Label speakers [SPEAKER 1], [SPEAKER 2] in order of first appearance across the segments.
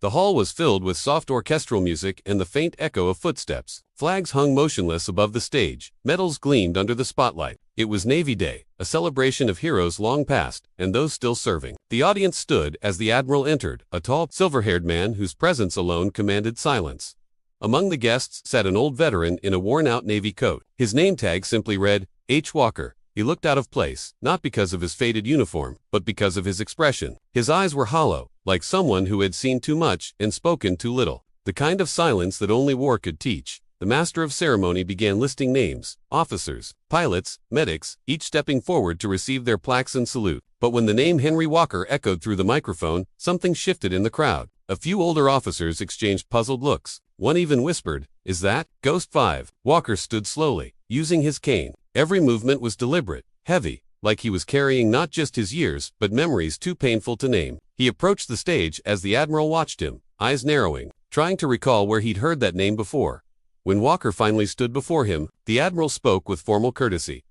[SPEAKER 1] The hall was filled with soft orchestral music and the faint echo of footsteps. Flags hung motionless above the stage. Medals gleamed under the spotlight. It was Navy Day, a celebration of heroes long past and those still serving. The audience stood as the Admiral entered, a tall, silver-haired man whose presence alone commanded silence. Among the guests sat an old veteran in a worn-out Navy coat. His name tag simply read, H. Walker. He looked out of place, not because of his faded uniform, but because of his expression. His eyes were hollow, like someone who had seen too much and spoken too little. The kind of silence that only war could teach. The master of ceremony began listing names, officers, pilots, medics, each stepping forward to receive their plaques and salute. But when the name Henry Walker echoed through the microphone, something shifted in the crowd. A few older officers exchanged puzzled looks. One even whispered, "Is that Ghost 5? Walker stood slowly, using his cane. Every movement was deliberate, heavy, like he was carrying not just his years, but memories too painful to name. He approached the stage as the Admiral watched him, eyes narrowing, trying to recall where he'd heard that name before. When Walker finally stood before him, the Admiral spoke with formal courtesy.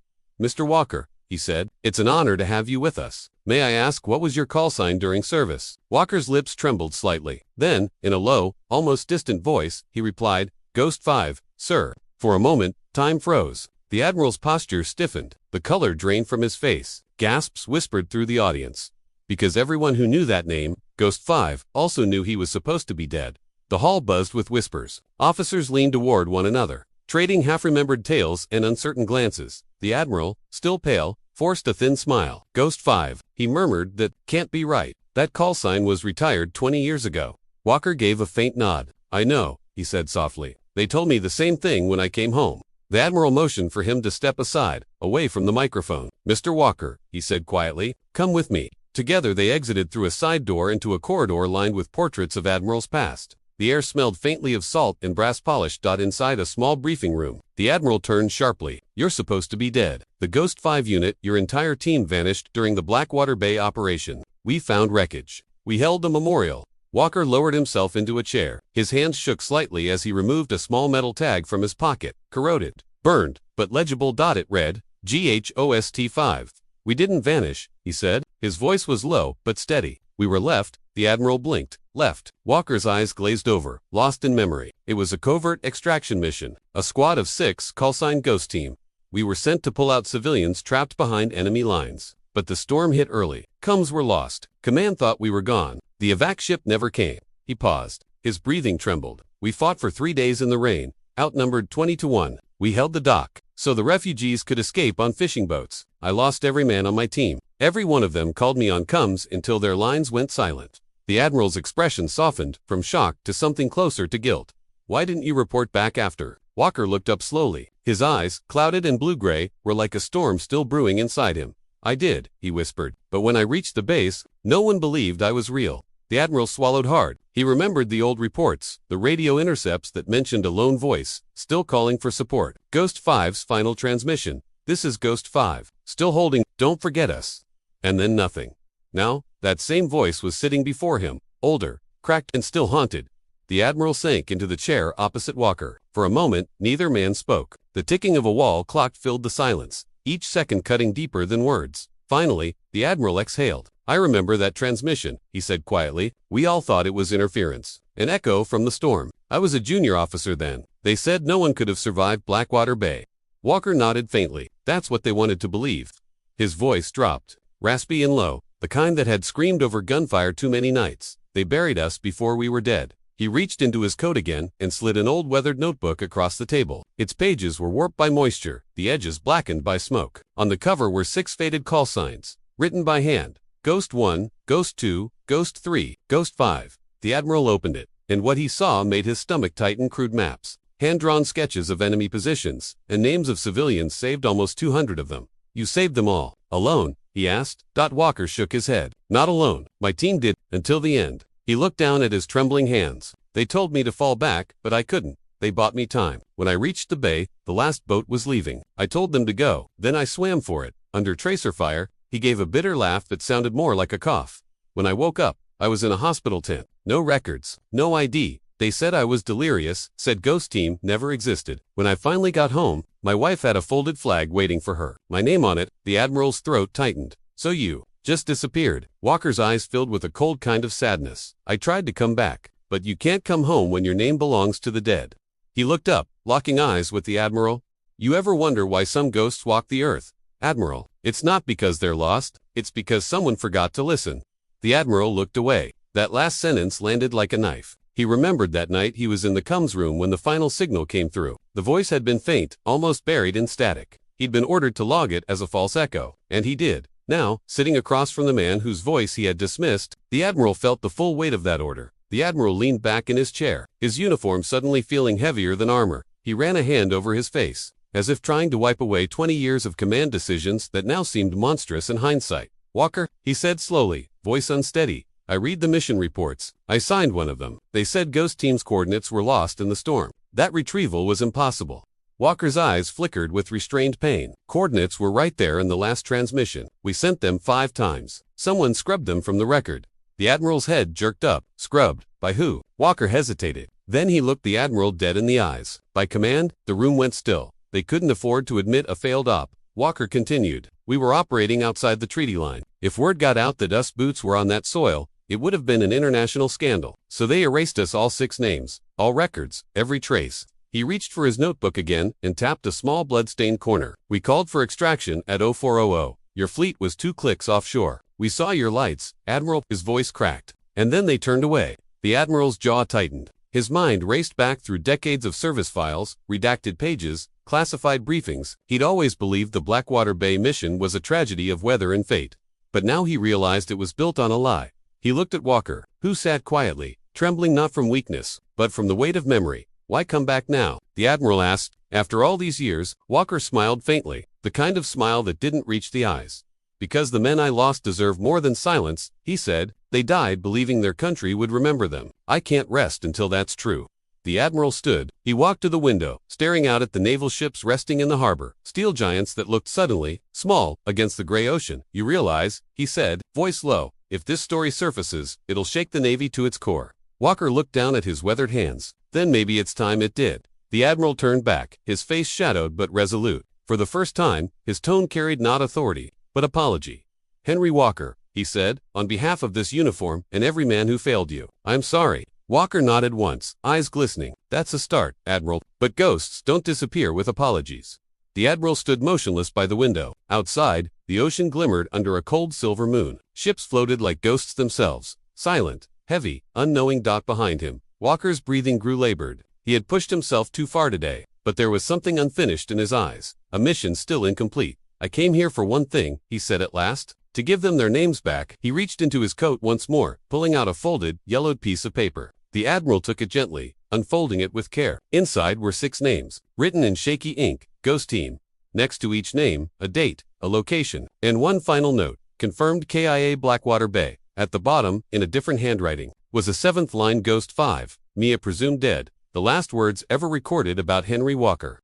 [SPEAKER 1] "Mr. Walker," he said, "it's an honor to have you with us. May I ask what was your call sign during service?" Walker's lips trembled slightly. Then, in a low, almost distant voice, he replied, "Ghost 5, sir." For a moment, time froze. The Admiral's posture stiffened. The color drained from his face. Gasps whispered through the audience. Because everyone who knew that name, Ghost 5, also knew he was supposed to be dead. The hall buzzed with whispers. Officers leaned toward one another, trading half-remembered tales and uncertain glances. The Admiral, still pale, forced a thin smile. "Ghost 5, he murmured, "that can't be right. That call sign was retired 20 years ago." Walker gave a faint nod. "I know," he said softly. "They told me the same thing when I came home." The Admiral motioned for him to step aside, away from the microphone. "Mr. Walker," he said quietly, "come with me." Together they exited through a side door into a corridor lined with portraits of admirals past. The air smelled faintly of salt and brass polish. Inside a small briefing room, the Admiral turned sharply. "You're supposed to be dead. The Ghost 5 unit, your entire team vanished during the Blackwater Bay operation. We found wreckage. We held a memorial." Walker lowered himself into a chair. His hands shook slightly as he removed a small metal tag from his pocket. Corroded, burned, but legible. It read, "GHOST 5. "We didn't vanish," he said. His voice was low, but steady. "We were left." The Admiral blinked. "Left." Walker's eyes glazed over, lost in memory. "It was a covert extraction mission. A squad of 6, callsign Ghost Team. We were sent to pull out civilians trapped behind enemy lines. But the storm hit early. Comms were lost. Command thought we were gone. The evac ship never came." He paused. His breathing trembled. "We fought for 3 days in the rain, outnumbered 20-1. We held the dock, so the refugees could escape on fishing boats. I lost every man on my team. Every one of them called me on comms until their lines went silent." The Admiral's expression softened, from shock to something closer to guilt. "Why didn't you report back after?" Walker looked up slowly. His eyes, clouded and blue-gray, were like a storm still brewing inside him. "I did," he whispered, "but when I reached the base, no one believed I was real." The Admiral swallowed hard. He remembered the old reports, the radio intercepts that mentioned a lone voice, still calling for support. "Ghost 5's final transmission. This is Ghost 5. Still holding, don't forget us." And then nothing. Now, that same voice was sitting before him, older, cracked, and still haunted. The Admiral sank into the chair opposite Walker. For a moment, neither man spoke. The ticking of a wall clock filled the silence, each second cutting deeper than words. Finally, the Admiral exhaled. "I remember that transmission," he said quietly. "We all thought it was interference. An echo from the storm. I was a junior officer then. They said no one could have survived Blackwater Bay." Walker nodded faintly. "That's what they wanted to believe." His voice dropped, raspy and low, the kind that had screamed over gunfire too many nights. "They buried us before we were dead." He reached into his coat again and slid an old weathered notebook across the table. Its pages were warped by moisture, the edges blackened by smoke. On the cover were 6 faded call signs, written by hand. Ghost 1, Ghost 2, Ghost 3, Ghost 5. The Admiral opened it, and what he saw made his stomach tighten. Crude maps, hand-drawn sketches of enemy positions, and names of civilians saved, almost 200 of them. "You saved them all, alone?" he asked. Walker shook his head. "Not alone. My team did, until the end." He looked down at his trembling hands. "They told me to fall back, but I couldn't. They bought me time. When I reached the bay, the last boat was leaving. I told them to go. Then I swam for it, under tracer fire." He gave a bitter laugh that sounded more like a cough. "When I woke up, I was in a hospital tent. No records, no ID. They said I was delirious, said Ghost Team never existed. When I finally got home, my wife had a folded flag waiting for her. My name on it." The Admiral's throat tightened. "So you just disappeared." Walker's eyes filled with a cold kind of sadness. "I tried to come back, but you can't come home when your name belongs to the dead. He looked up, locking eyes with the Admiral. You ever wonder why some ghosts walk the earth, Admiral? It's not because they're lost, it's because someone forgot to listen. The Admiral looked away. That last sentence landed like a knife. He remembered that night he was in the comms room when the final signal came through. The voice had been faint, almost buried in static. He'd been ordered to log it as a false echo, and he did. Now, sitting across from the man whose voice he had dismissed, the Admiral felt the full weight of that order. The Admiral leaned back in his chair, his uniform suddenly feeling heavier than armor. He ran a hand over his face, as if trying to wipe away 20 years of command decisions that now seemed monstrous in hindsight. Walker, he said slowly, voice unsteady, I read the mission reports. I signed one of them. They said Ghost Team's coordinates were lost in the storm. That retrieval was impossible. Walker's eyes flickered with restrained pain. Coordinates were right there in the last transmission. We sent them 5 times. Someone scrubbed them from the record. The Admiral's head jerked up. Scrubbed? By who? Walker hesitated. Then he looked the Admiral dead in the eyes. By command? The room went still. They couldn't afford to admit a failed op. Walker continued. We were operating outside the treaty line. If word got out that us boots were on that soil, it would have been an international scandal. So they erased us, all 6 names, all records, every trace. He reached for his notebook again and tapped a small blood-stained corner. We called for extraction at 0400. Your fleet was 2 clicks offshore. We saw your lights, Admiral. His voice cracked. And then they turned away. The Admiral's jaw tightened. His mind raced back through decades of service files, redacted pages, classified briefings. He'd always believed the Blackwater Bay mission was a tragedy of weather and fate. But now he realized it was built on a lie. He looked at Walker, who sat quietly, trembling not from weakness, but from the weight of memory. Why come back now? The Admiral asked. After all these years, Walker smiled faintly, the kind of smile that didn't reach the eyes. Because the men I lost deserve more than silence, he said. They died believing their country would remember them. I can't rest until that's true. The Admiral stood. He walked to the window, staring out at the naval ships resting in the harbor, steel giants that looked suddenly small against the gray ocean. You realize, he said, voice low, if this story surfaces, it'll shake the Navy to its core. Walker looked down at his weathered hands. Then maybe it's time it did. The Admiral turned back, his face shadowed but resolute. For the first time, his tone carried not authority, but apology. Henry Walker, he said, on behalf of this uniform and every man who failed you, I'm sorry. Walker nodded once, eyes glistening. That's a start, Admiral. But ghosts don't disappear with apologies. The Admiral stood motionless by the window. Outside, the ocean glimmered under a cold silver moon. Ships floated like ghosts themselves, silent, heavy, unknowing. Behind him, Walker's breathing grew labored. He had pushed himself too far today, but there was something unfinished in his eyes, a mission still incomplete. I came here for one thing, he said at last, to give them their names back. He reached into his coat once more, pulling out a folded, yellowed piece of paper. The Admiral took it gently, unfolding it with care. Inside were 6 names, written in shaky ink, Ghost Team. Next to each name, a date, a location, and one final note, confirmed KIA Blackwater Bay. At the bottom, in a different handwriting, was a 7th line, Ghost 5, Mia presumed dead, the last words ever recorded about Henry Walker.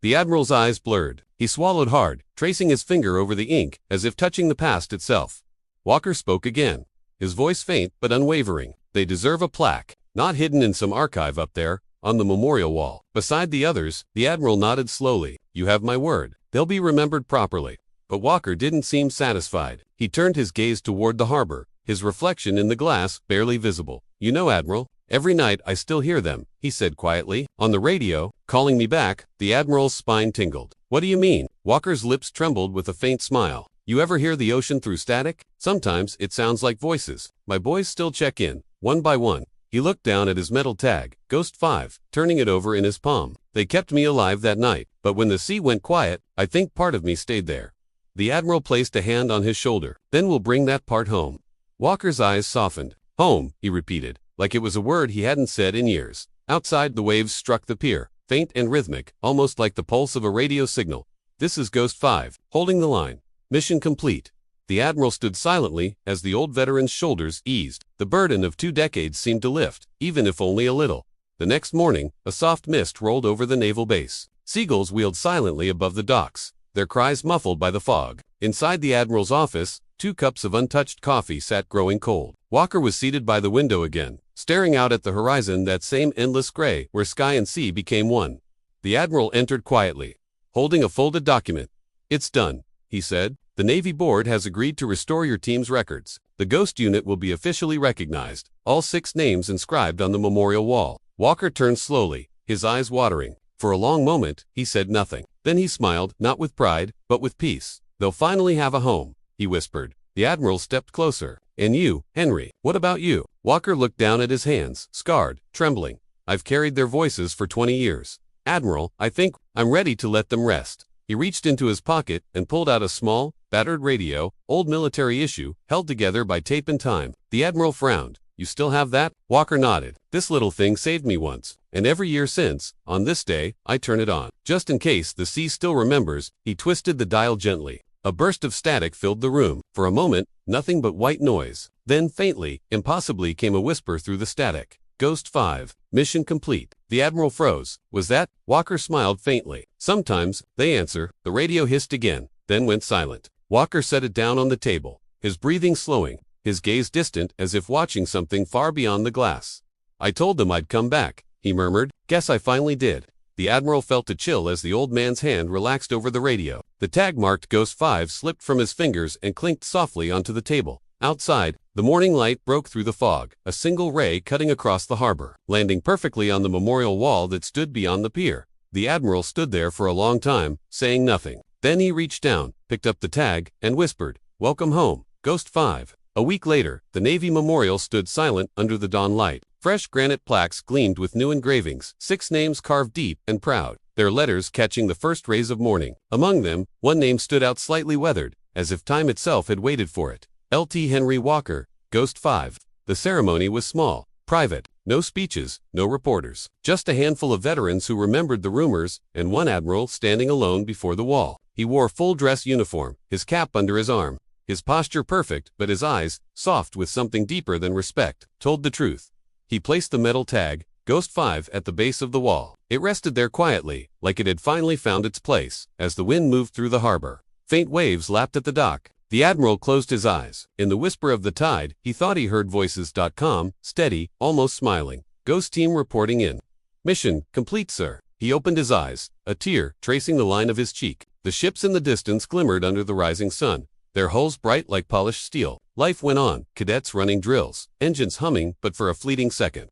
[SPEAKER 1] The Admiral's eyes blurred. He swallowed hard, tracing his finger over the ink, as if touching the past itself. Walker spoke again, his voice faint but unwavering. They deserve a plaque, not hidden in some archive up there, on the memorial wall. Beside the others, the Admiral nodded slowly. You have my word. They'll be remembered properly. But Walker didn't seem satisfied. He turned his gaze toward the harbor, his reflection in the glass barely visible. You know, Admiral, every night I still hear them, he said quietly, on the radio, calling me back. The Admiral's spine tingled. What do you mean? Walker's lips trembled with a faint smile. You ever hear the ocean through static? Sometimes it sounds like voices. My boys still check in, one by one. He looked down at his metal tag, Ghost 5, turning it over in his palm. They kept me alive that night, but when the sea went quiet, I think part of me stayed there. The Admiral placed a hand on his shoulder. Then we'll bring that part home. Walker's eyes softened. Home, he repeated, like it was a word he hadn't said in years. Outside, the waves struck the pier, faint and rhythmic, almost like the pulse of a radio signal. This is Ghost 5, holding the line. Mission complete. The Admiral stood silently as the old veteran's shoulders eased. The burden of 2 decades seemed to lift, even if only a little. The next morning, a soft mist rolled over the naval base. Seagulls wheeled silently above the docks, their cries muffled by the fog. Inside the Admiral's office, 2 cups of untouched coffee sat growing cold. Walker was seated by the window again, staring out at the horizon, that same endless gray where sky and sea became one. The Admiral entered quietly, holding a folded document. It's done, he said. The Navy Board has agreed to restore your team's records. the Ghost Unit will be officially recognized. All 6 names inscribed on the memorial wall. Walker turned slowly, his eyes watering. For a long moment, he said nothing. Then he smiled, not with pride, but with peace. "They'll finally have a home," he whispered. The Admiral stepped closer. "And you, Henry, what about you?" Walker looked down at his hands, scarred, trembling. "I've carried their voices for 20 years. Admiral, I think I'm ready to let them rest." He reached into his pocket and pulled out a small, battered radio, old military issue, held together by tape and time. The Admiral frowned. "You still have that?" Walker nodded. "This little thing saved me once, and every year since, on this day, I turn it on. Just in case the sea still remembers." He twisted the dial gently. A burst of static filled the room. For a moment, nothing but white noise. Then faintly, impossibly came a whisper through the static. "Ghost 5. Mission complete." The Admiral froze. "Was that?" Walker smiled faintly. "Sometimes they answer." The radio hissed again, then went silent. Walker set it down on the table, his breathing slowing, his gaze distant as if watching something far beyond the glass. "I told them I'd come back," he murmured. "Guess I finally did." The Admiral felt a chill as the old man's hand relaxed over the radio. The tag marked Ghost 5 slipped from his fingers and clinked softly onto the table. Outside, the morning light broke through the fog, a single ray cutting across the harbor, landing perfectly on the memorial wall that stood beyond the pier. The Admiral stood there for a long time, saying nothing. Then he reached down, picked up the tag, and whispered, "Welcome home, Ghost 5. A week later, the Navy Memorial stood silent under the dawn light. Fresh granite plaques gleamed with new engravings, 6 names carved deep and proud, their letters catching the first rays of morning. Among them, one name stood out slightly weathered, as if time itself had waited for it. Lt. Henry Walker, Ghost 5. The ceremony was small, private, no speeches, no reporters, just a handful of veterans who remembered the rumors, and one admiral standing alone before the wall. He wore full-dress uniform, his cap under his arm, his posture perfect, but his eyes, soft with something deeper than respect, told the truth. He placed the metal tag, Ghost 5, at the base of the wall. It rested there quietly, like it had finally found its place, as the wind moved through the harbor. Faint waves lapped at the dock. The Admiral closed his eyes. In the whisper of the tide, he thought he heard voices. Calm, steady, almost smiling. "Ghost team reporting in. Mission complete, sir." He opened his eyes, a tear tracing the line of his cheek. The ships in the distance glimmered under the rising sun, their hulls bright like polished steel. Life went on, cadets running drills, engines humming, but for a fleeting second.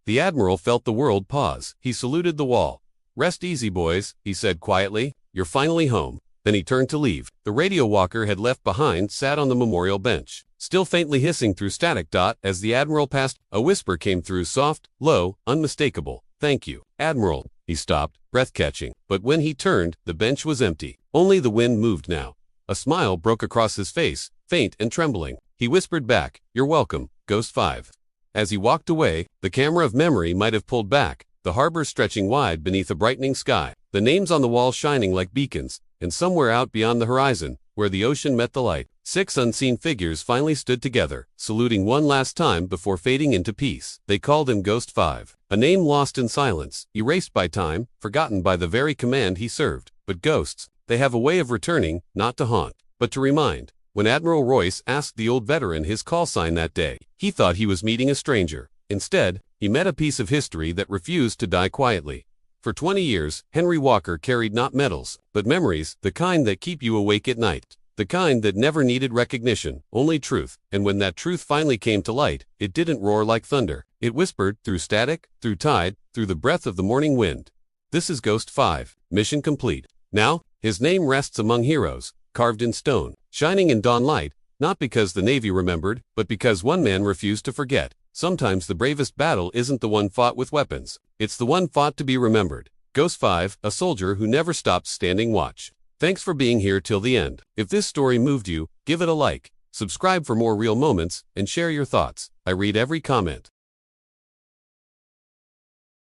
[SPEAKER 1] The Admiral felt the world pause. He saluted the wall. "Rest easy, boys," he said quietly. "You're finally home." Then he turned to leave. The radio Walker had left behind sat on the memorial bench, still faintly hissing through static. As the Admiral passed, a whisper came through, soft, low, unmistakable. "Thank you, Admiral." He stopped, breath-catching. But when he turned, the bench was empty. Only the wind moved now. A smile broke across his face, faint and trembling. He whispered back, "You're welcome, Ghost 5. As he walked away, the camera of memory might have pulled back, the harbor stretching wide beneath a brightening sky, the names on the wall shining like beacons, and somewhere out beyond the horizon, where the ocean met the light, 6 unseen figures finally stood together, saluting one last time before fading into peace. They called him Ghost 5, a name lost in silence, erased by time, forgotten by the very command he served. But ghosts, they have a way of returning, not to haunt, but to remind. When Admiral Royce asked the old veteran his call sign that day, he thought he was meeting a stranger. Instead, he met a piece of history that refused to die quietly. For 20 years, Henry Walker carried not medals, but memories, the kind that keep you awake at night. The kind that never needed recognition, only truth. And when that truth finally came to light, it didn't roar like thunder. It whispered through static, through tide, through the breath of the morning wind. This is Ghost 5, mission complete. Now, his name rests among heroes, carved in stone, shining in dawn light, not because the Navy remembered, but because one man refused to forget. Sometimes the bravest battle isn't the one fought with weapons. It's the one fought to be remembered. Ghost 5, a soldier who never stopped standing watch. Thanks for being here till the end. If this story moved you, give it a like, subscribe for more real moments, and share your thoughts. I read every comment.